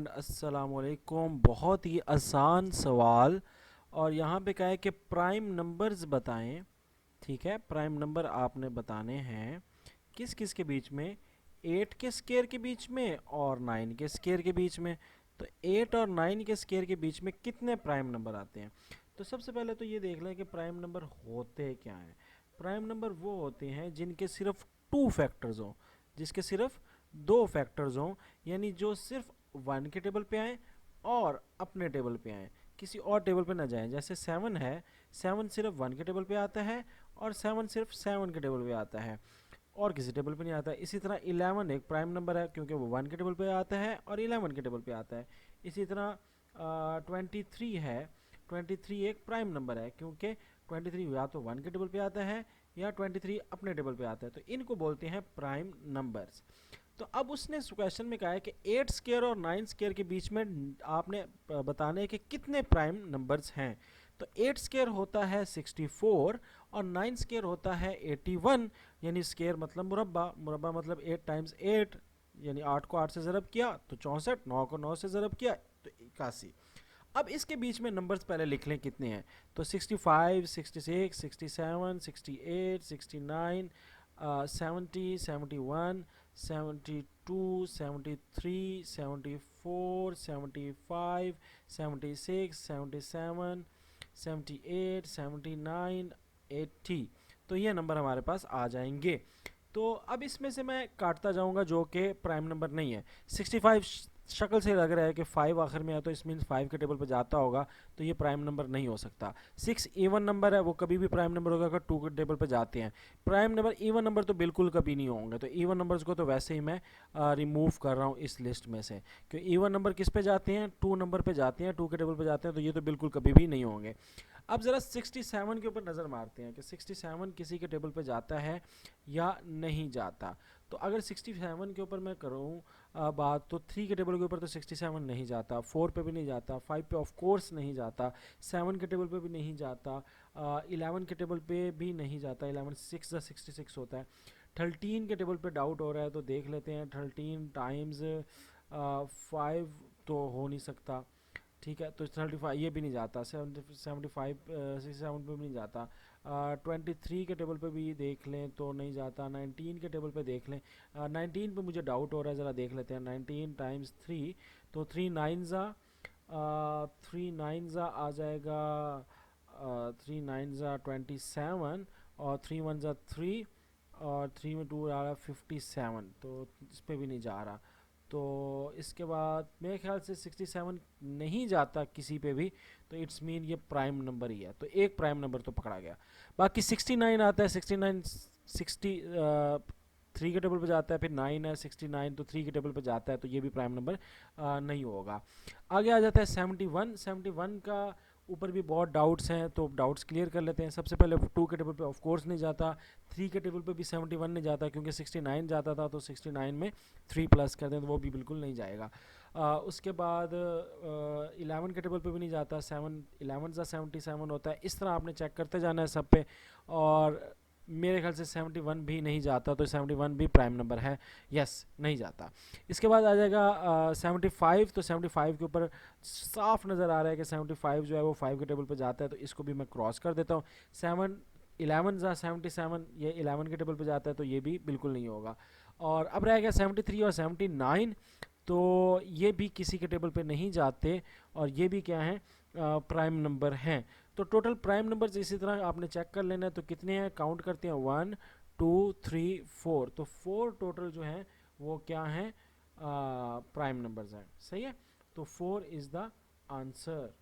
Everyone, अस्सलाम वालेकुम। बहुत ही आसान सवाल। और यहाँ पे क्या है कि प्राइम नंबर्स बताएं। ठीक है, प्राइम नंबर आपने बताने हैं किस किस के बीच में। 8 के स्केयर के बीच में और 9 के स्केयर के बीच में। तो 8 और 9 के स्केयर के बीच में कितने प्राइम नंबर आते हैं। तो सबसे पहले तो ये देख लें कि प्राइम नंबर होते क्या हैं। प्राइम नंबर वो होते हैं जिनके सिर्फ 2 फैक्टर्स हों, जिसके सिर्फ 2 फैक्टर्स हों, यानी जो सिर्फ 1 के टेबल पे आए और अपने टेबल पे आए, किसी और टेबल पे ना जाएं। जैसे 7 है, 7 सिर्फ 1 के टेबल पे आता है और 7 सिर्फ 7 के टेबल पे आता है और किसी टेबल पे नहीं आता है। इसी तरह 11 एक प्राइम नंबर है क्योंकि वो 1 के टेबल पे आता है और 11 के टेबल पे आता है। इसी तरह 23 है, 23 एक प्राइम नंबर है क्योंकि 23 या तो 1 के टेबल पे आता है या 23 अपने टेबल पे आता है। तो इनको बोलते हैं प्राइम नंबर्स। तो अब उसने इस क्वेश्चन में कहा है कि 8 स्क्वायर और 9 स्क्वायर के बीच में आपने बताने हैं कि कितने प्राइम नंबर्स हैं। तो 8 स्क्वायर होता है 64 और 9 स्क्वायर होता है 81। यानी स्क्वायर मतलब मुरब्बा, मुरब्बा मतलब 8 टाइम्स 8, यानी 8 को 8 से ज़रब किया तो 64, 9 को 9 से ज़रब किया तो 81। अब इसके बीच में नंबर्स पहले लिख लें कितने हैं। तो 65, 66, 67, 68, 69, 70, 71, 72, 73, 74, 75, 76, 77, 78, 79, 80। तो ये नंबर हमारे पास आ जाएंगे। तो अब इसमें से मैं काटता जाऊंगा जो कि प्राइम नंबर नहीं है। 65 शक्ल से लग रहा है कि 5 आखिर में है तो इस मीन्स 5 के टेबल पर जाता होगा, तो ये प्राइम नंबर नहीं हो सकता। 6 इवन नंबर है, वो कभी भी प्राइम नंबर होगा अगर 2 के टेबल पर जाते हैं। प्राइम नंबर इवन नंबर तो बिल्कुल कभी नहीं होंगे, तो इवन नंबर्स को तो वैसे ही मैं रिमूव कर रहा हूँ इस लिस्ट में से। क्योंकि इवन नंबर किस पे जाते हैं, 2 नंबर पे जाते हैं, 2 के टेबल पर जाते हैं, तो ये तो बिल्कुल कभी भी नहीं होंगे। अब ज़रा 67 के ऊपर नज़र मारते हैं कि 67 किसी के टेबल पे जाता है या नहीं जाता। तो अगर 67 के ऊपर मैं करूँ बात, तो 3 के टेबल के ऊपर तो 67 नहीं जाता, 4 पे भी नहीं जाता, 5 पे ऑफ कोर्स नहीं जाता, 7 के टेबल पे भी नहीं जाता, 11 के टेबल पे भी नहीं जाता, 11 6 66 होता है। 13 के टेबल पे डाउट हो रहा है तो देख लेते हैं, 13 टाइम्स 5 तो हो नहीं सकता। ठीक है, तो 35 ये भी नहीं जाता, 75 67 पे भी नहीं जाता। 23 के टेबल पे भी देख लें तो नहीं जाता। 19 के टेबल पे देख लें, 19 पे मुझे डाउट हो रहा है, ज़रा देख लेते हैं। 19 टाइम्स 3 तो 3 नाइन ज़ा 3 नाइन ज़ा आ जाएगा, 3 नाइन ज़ा 27 और 3 वन ज़ा 3 और 3 में 2 आ रहा है 57, तो इस पर भी नहीं जा रहा। तो इसके बाद मेरे ख्याल से 67 नहीं जाता किसी पे भी, तो इट्स मीन ये प्राइम नंबर ही है, तो एक प्राइम नंबर तो पकड़ा गया। बाकी 69 आता है, 69 60 3 के टेबल पे जाता है, फिर 9 है 69 तो 3 के टेबल पे जाता है, तो ये भी प्राइम नंबर नहीं होगा। आगे आ जाता है 71। 71 का ऊपर भी बहुत डाउट्स हैं, तो डाउट्स क्लियर कर लेते हैं। सबसे पहले 2 के टेबल पे ऑफ कोर्स नहीं जाता, 3 के टेबल पे भी 71 नहीं जाता क्योंकि 69 जाता था, तो 69 में 3 प्लस कर दें तो वो भी बिल्कुल नहीं जाएगा। उसके बाद 11 के टेबल पे भी नहीं जाता, 7 11 सा 77 होता है। इस तरह आपने चेक करते जाना है सब पे, और मेरे ख्याल से 71 भी नहीं जाता, तो 71 भी प्राइम नंबर है, यस नहीं जाता। इसके बाद आ जाएगा 75। तो 75 के ऊपर साफ नज़र आ रहा है कि 75 जो है वो 5 के टेबल पे जाता है, तो इसको भी मैं क्रॉस कर देता हूँ। 7 11 ज़ा 77 ये 11 के टेबल पे जाता है, तो ये भी बिल्कुल नहीं होगा। और अब रह गया 73 और 79, तो ये भी किसी के टेबल पे नहीं जाते और ये भी क्या है, प्राइम नंबर हैं। तो टोटल प्राइम नंबर्स इसी तरह आपने चेक कर लेना है। तो कितने हैं, काउंट करते हैं, 1 2 3 4, तो 4 टोटल जो हैं वो क्या हैं, प्राइम नंबर्स हैं। सही है, तो 4 इज़ द आंसर।